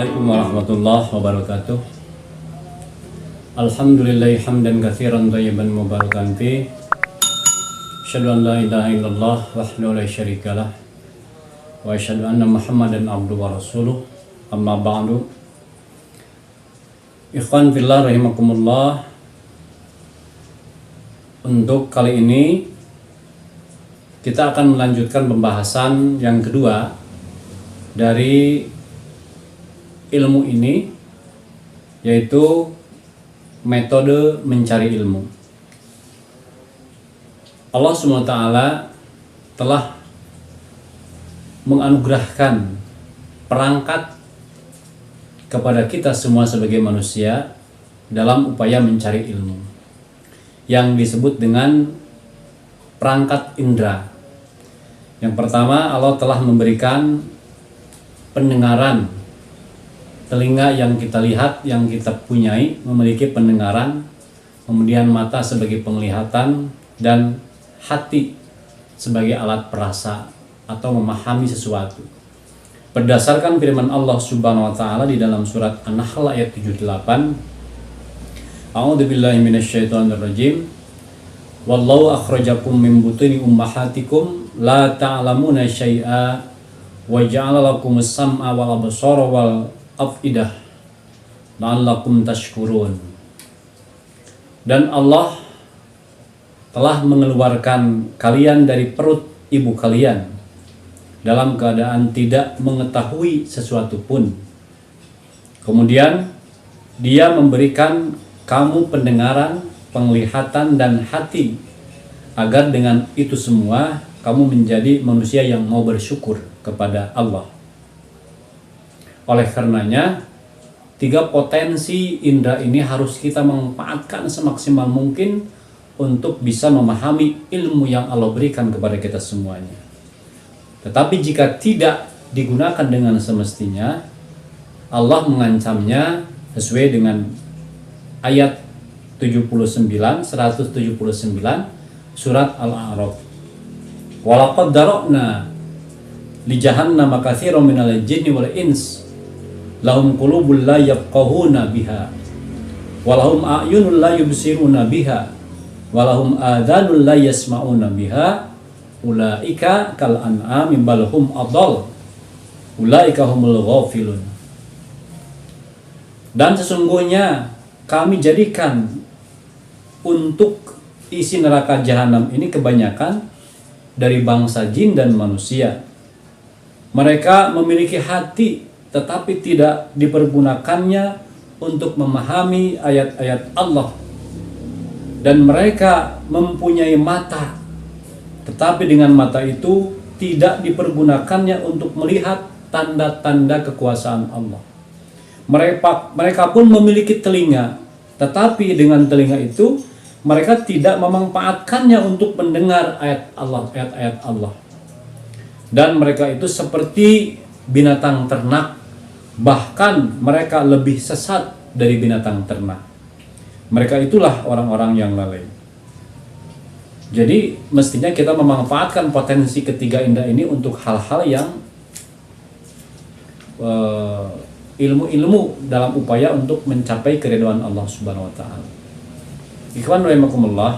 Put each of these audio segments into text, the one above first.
Assalamualaikum warahmatullahi wabarakatuh. Alhamdulillahi hamdan katsiran thayyiban mubarakan fi. Asyhadu an la ilaha illallah wahdahu la syarikalah wa asyhadu anna Muhammadan abduhu wa rasuluh. Amma ba'du. Ikhwan fillah rahimakumullah. Untuk kali ini kita akan melanjutkan pembahasan yang kedua dari ilmu ini, yaitu metode mencari ilmu. Allah SWT telah menganugerahkan perangkat kepada kita semua sebagai manusia dalam upaya mencari ilmu, yang disebut dengan perangkat indera. Yang pertama, Allah telah memberikan pendengaran. Telinga yang kita lihat, yang kita punyai, memiliki pendengaran, kemudian mata sebagai penglihatan, dan hati sebagai alat perasa atau memahami sesuatu. Berdasarkan firman Allah Subhanahu wa taala di dalam surat An-Nahl ayat 78, A'udzubillahi minasyaitonirrajim. Wallahu akhrajakum min butuni ummahatikum la ta'lamuna syai'a wa ja'ala lakumus sam'a wal absara wal afidah la'allakum tashkurun. Dan Allah telah mengeluarkan kalian dari perut ibu kalian dalam keadaan tidak mengetahui sesuatu pun. Kemudian Dia memberikan kamu pendengaran, penglihatan, dan hati, agar dengan itu semua kamu menjadi manusia yang mau bersyukur kepada Allah. Oleh karenanya, 3 potensi indera ini harus kita manfaatkan semaksimal mungkin untuk bisa memahami ilmu yang Allah berikan kepada kita semuanya. Tetapi jika tidak digunakan dengan semestinya, Allah mengancamnya sesuai dengan ayat 179 surat Al-A'raf. Walaqad dara'na li jahannama katsiran minal jinni wal ins lahum qulubun la yafqahuna biha walahum a'yunun la yubsiruna biha walahum adhanun la yasma'una biha ulaika kal an'ami bal hum adall ulaika humul ghafilun. Dan sesungguhnya kami jadikan untuk isi neraka jahanam ini kebanyakan dari bangsa jin dan manusia. Mereka memiliki hati tetapi tidak dipergunakannya untuk memahami ayat-ayat Allah. Dan mereka mempunyai mata, tetapi dengan mata itu tidak dipergunakannya untuk melihat tanda-tanda kekuasaan Allah. Mereka pun memiliki telinga, tetapi dengan telinga itu mereka tidak memanfaatkannya untuk mendengar ayat-ayat Allah. Dan mereka itu seperti binatang ternak. Bahkan mereka lebih sesat dari binatang ternak. Mereka itulah orang-orang yang lalai. Jadi mestinya kita memanfaatkan potensi ketiga indera ini untuk hal-hal yang ilmu-ilmu dalam upaya untuk mencapai keridhaan Allah Subhanahu wa taala. Ikhwan rahimakumullah.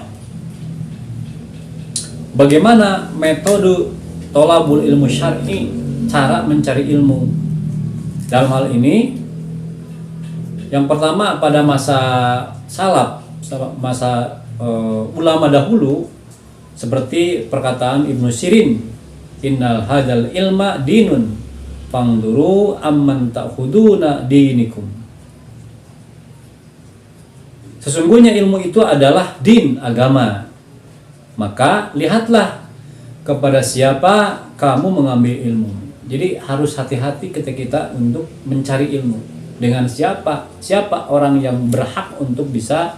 Bagaimana metode tolabul ilmu syar'i, cara mencari ilmu? Dalam hal ini, yang pertama pada masa salaf, masa ulama dahulu, seperti perkataan Ibnu Sirin, innal hadzal ilma dinun fangduru amman ta'khuduna dinikum. Sesungguhnya ilmu itu adalah din, agama. Maka lihatlah kepada siapa kamu mengambil ilmu. Jadi harus hati-hati ketika kita untuk mencari ilmu. Dengan siapa orang yang berhak untuk bisa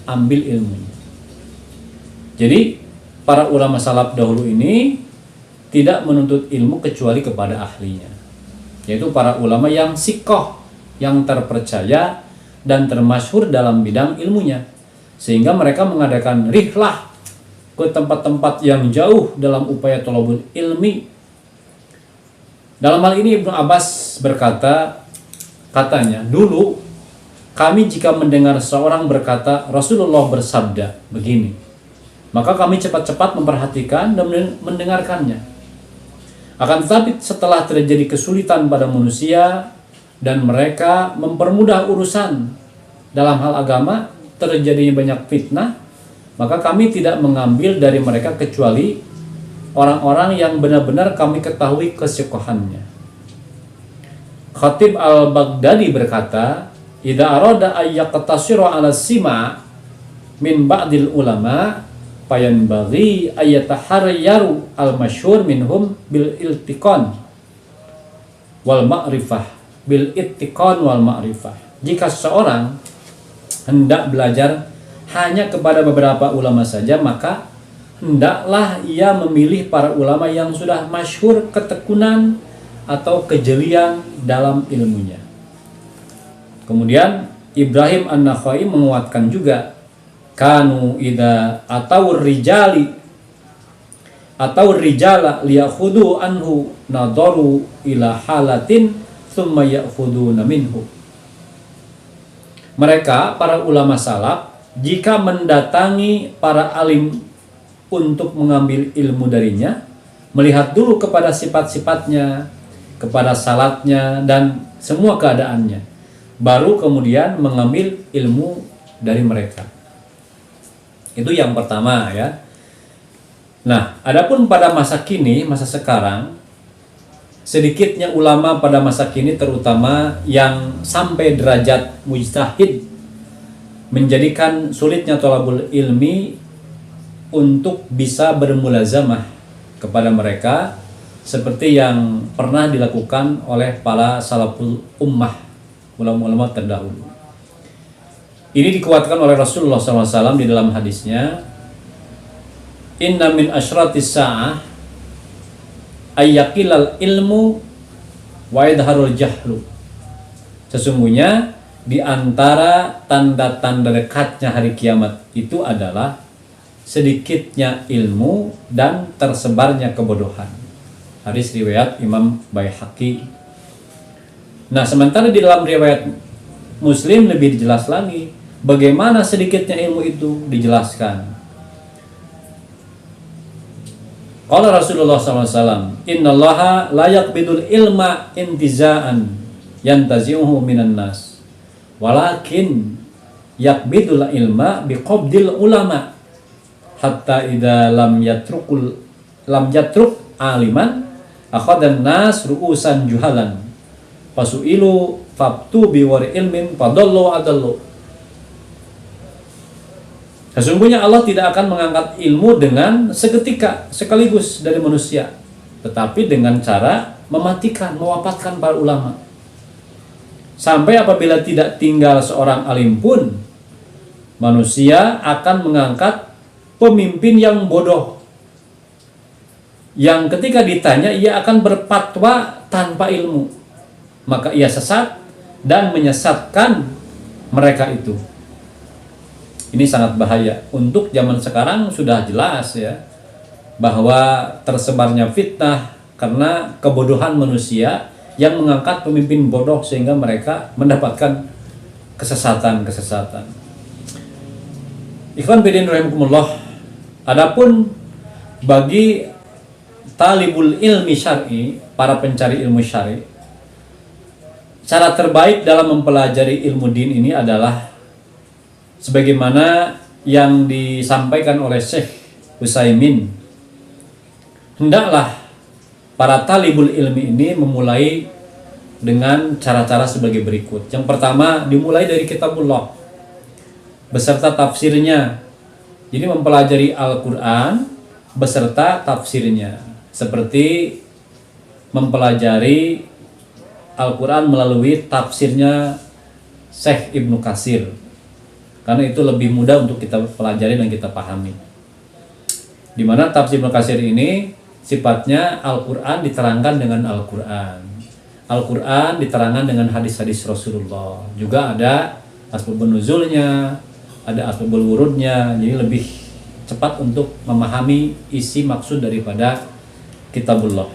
ambil ilmunya. Jadi para ulama salaf dahulu ini tidak menuntut ilmu kecuali kepada ahlinya, yaitu para ulama yang sikoh, yang terpercaya dan termasyhur dalam bidang ilmunya, sehingga mereka mengadakan rihlah ke tempat-tempat yang jauh dalam upaya thalabul ilmi. Dalam hal ini Ibnu Abbas berkata, Katanya, dulu kami jika mendengar seorang berkata Rasulullah bersabda begini, maka kami cepat-cepat memperhatikan dan mendengarkannya. Akan tetapi setelah terjadi kesulitan pada manusia dan mereka mempermudah urusan dalam hal agama, terjadinya banyak fitnah, maka kami tidak mengambil dari mereka kecuali orang-orang yang benar-benar kami ketahui kesyikohannya. Khatib al-Baghdadi berkata, idza arada ayyaqtasira 'ala sima min ba'dil ulama fayanbaghi ayatahayyaru al-masyhur minhum bil iltiqan wal ma'rifah bil ittiqan wal ma'rifah. Jika seseorang hendak belajar hanya kepada beberapa ulama saja, maka hendaklah ia memilih para ulama yang sudah masyhur ketekunan atau kejelian dalam ilmunya. Kemudian Ibrahim An-Nakhai menguatkan juga, kanu idza atau rijala liyakhudu anhu nadaru ila halatin thumma ya'khuduna minhu. Mereka para ulama salaf jika mendatangi para alim untuk mengambil ilmu darinya, melihat dulu kepada sifat-sifatnya, kepada salatnya dan semua keadaannya, baru kemudian mengambil ilmu dari mereka. Itu yang pertama ya. Nah, adapun pada masa kini, masa sekarang, sedikitnya ulama pada masa kini terutama yang sampai derajat mujtahid menjadikan sulitnya thalabul ilmi untuk bisa bermulazamah kepada mereka seperti yang pernah dilakukan oleh para salaful ummah, ulama-ulama terdahulu. Ini dikuatkan oleh Rasulullah SAW di dalam hadisnya, inna min asyratis sa'ah ayyaqilal ilmu wa yadharul jahlu. Sesungguhnya di antara tanda-tanda dekatnya hari kiamat itu adalah sedikitnya ilmu dan tersebarnya kebodohan. Hadis riwayat Imam Baihaqi. Nah, sementara di dalam riwayat Muslim lebih jelas lagi bagaimana sedikitnya ilmu itu dijelaskan. Qala Rasulullah SAW, innallaha la yaqbidul ilma intiza'an yantazi'uhu minan nas, walakin yaqbidul ilma biqabdil ulama hatta idza lam yatruk aliman akhadan nas ru'usan juhalan fasu'ilu fabtu biwari ilmin fadallu adallu. Sesungguhnya Allah tidak akan mengangkat ilmu dengan seketika sekaligus dari manusia, tetapi dengan cara mematikan, mewafatkan para ulama. Sampai apabila tidak tinggal seorang alim pun, manusia akan mengangkat pemimpin yang bodoh, yang ketika ditanya ia akan berfatwa tanpa ilmu, maka ia sesat dan menyesatkan mereka itu. Ini sangat bahaya. Untuk zaman sekarang sudah jelas ya bahwa tersebarnya fitnah karena kebodohan manusia yang mengangkat pemimpin bodoh sehingga mereka mendapatkan kesesatan-kesesatan. Ikhwan fillah rahimakumullah. Adapun bagi talibul ilmi syar'i, para pencari ilmu syar'i, cara terbaik dalam mempelajari ilmu din ini adalah sebagaimana yang disampaikan oleh Syekh Utsaimin. Hendaklah para talibul ilmi ini memulai dengan cara-cara sebagai berikut. Yang pertama, dimulai dari kitabullah beserta tafsirnya. Jadi mempelajari Al-Quran beserta tafsirnya, seperti mempelajari Al-Quran melalui tafsirnya Syekh Ibnu Katsir, karena itu lebih mudah untuk kita pelajari dan kita pahami. Di mana tafsir Ibnu Katsir ini sifatnya Al-Quran diterangkan dengan Al-Quran, Al-Quran diterangkan dengan hadis-hadis Rasulullah. Juga ada asbabun nuzulnya, ada asbabul wurudnya, jadi lebih cepat untuk memahami isi maksud daripada kitabullah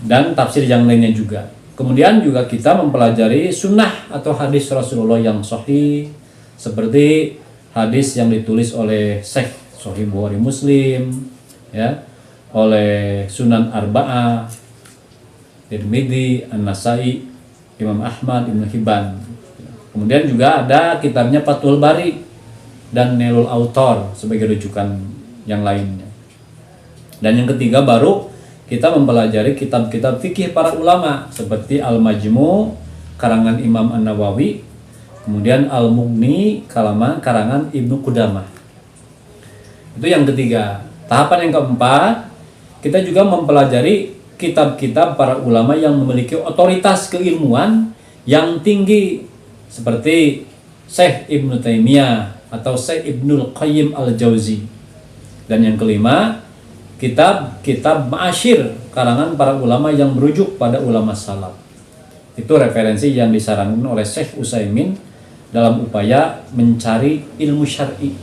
dan tafsir yang lainnya juga. Kemudian juga kita mempelajari sunnah atau hadis Rasulullah yang sahih, seperti hadis yang ditulis oleh Syekh Sahih Bukhari Muslim, ya, oleh Sunan Arba'ah, Tirmidzi, An-Nasai, Imam Ahmad, Ibnu Hibban. Kemudian juga ada kitabnya Fathul Bari dan Nailul Autor sebagai rujukan yang lainnya. Dan yang ketiga baru kita mempelajari kitab-kitab fikih para ulama seperti Al-Majmu' karangan Imam An-Nawawi, kemudian Al-Mughni karangan Ibnu Qudamah. Itu yang ketiga. Tahapan yang keempat, kita juga mempelajari kitab-kitab para ulama yang memiliki otoritas keilmuan yang tinggi seperti Syekh Ibnu Taimiyah atau Syekh Ibnul Qayyim Al-Jauzi. Dan yang kelima, kitab-kitab ma'asyir karangan para ulama yang merujuk pada ulama salaf. Itu referensi yang disarankan oleh Syekh Utsaimin dalam upaya mencari ilmu syar'i.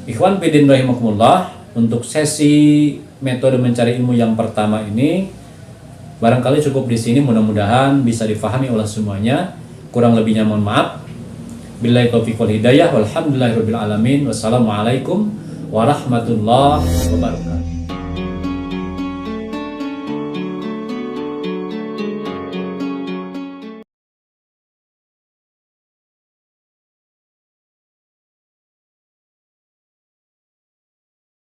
Ikhwan fillah rahimakumullah, untuk sesi metode mencari ilmu yang pertama ini barangkali cukup di sini, mudah-mudahan bisa difahami oleh semuanya. Kurang lebihnya mohon maaf. Billahi taufiq wal hidayah, walhamdulillahirabbil alamin. Wassalamualaikum warahmatullahi wabarakatuh.